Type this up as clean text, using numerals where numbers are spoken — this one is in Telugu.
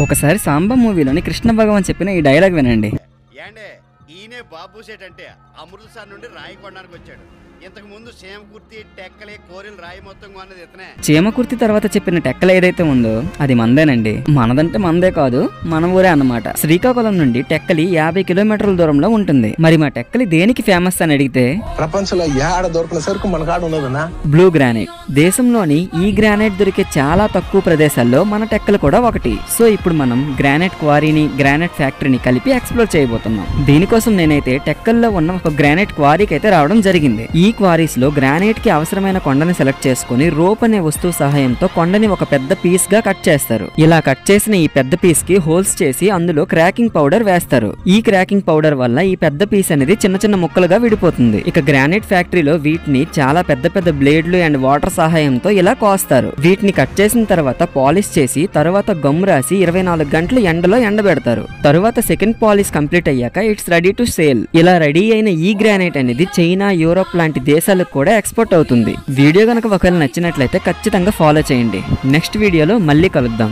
ఒకసారి సాంబా మూవీలోని కృష్ణ భగవాన్ చెప్పిన ఈ డైలాగ్ వినండి. ఏండే ఈయనే బాబు సేట్ అంటే అమృత్సర్ నుండి రాయి కొనడానికి వచ్చాడు. ఇంతకు ముందు సేమకుర్తి టెక్కలే కోరిల్ రాయి మొత్తం కొన్నది ఇతనే. చీమకుర్తి తర్వాత చెప్పిన టెక్కలు ఏదైతే ఉందో అది మందేనండి. మనదంటే మందే కాదు, మన ఊరే అన్నమాట. శ్రీకాకుళం నుండి టెక్కలి 50 కిలోమీటర్ల దూరంలో ఉంటుంది. మరి మా టెక్కలి దేనికి ఫేమస్ అని అడిగితే ప్రపంచంలో ఏడ దొరకని సరుకు మన కాడ ఉన్నదన్నా బ్లూ గ్రానైట్. దేశంలోని ఈ గ్రానైట్ దొరికే చాలా తక్కువ ప్రదేశాల్లో మన టెక్కలు కూడా ఒకటి. సో ఇప్పుడు మనం గ్రానైట్ క్వారీని గ్రానైట్ ఫ్యాక్టరీని కలిపి ఎక్స్ప్లోర్ చేయబోతున్నాం. దీనికోసం నేనైతే టెక్కల్లో ఉన్న ఒక గ్రానైట్ క్వారీకి అయితే రావడం జరిగింది. ఈ క్వారీస్ లో గ్రానైట్ కి అవసరమైన కొండని సెలెక్ట్ చేసుకుని రోప్ అనే వస్తువు సహాయంతో కొండని ఒక పెద్ద పీస్ గా కట్ చేస్తారు. ఇలా కట్ చేసిన ఈ పెద్ద పీస్ కి హోల్స్ చేసి అందులో క్రాకింగ్ పౌడర్ వేస్తారు. ఈ క్రాకింగ్ పౌడర్ వల్ల ఈ పెద్ద పీస్ అనేది చిన్న చిన్న ముక్కలుగా విడిపోతుంది. ఇక గ్రానైట్ ఫ్యాక్టరీలో వీటిని చాలా పెద్ద పెద్ద బ్లేడ్లు అండ్ వాటర్ సహాయంతో ఇలా కోస్తారు. వీటిని కట్ చేసిన తర్వాత పాలిష్ చేసి తర్వాత గమ్ రాసి 24 గంటలు ఎండలో ఎండబెడతారు. తరువాత సెకండ్ పాలిష్ కంప్లీట్ అయ్యాక ఇట్స్ రెడీ టు సేల్. ఇలా రెడీ అయిన ఈ గ్రానైట్ అనేది చైనా, యూరోప్ లాంటి దేశాలకు కూడా ఎక్స్పోర్ట్ అవుతుంది. వీడియో కనుక ఒకవేళ నచ్చినట్లయితే ఖచ్చితంగా ఫాలో చేయండి. నెక్స్ట్ వీడియోలో మళ్ళీ కలుద్దాం.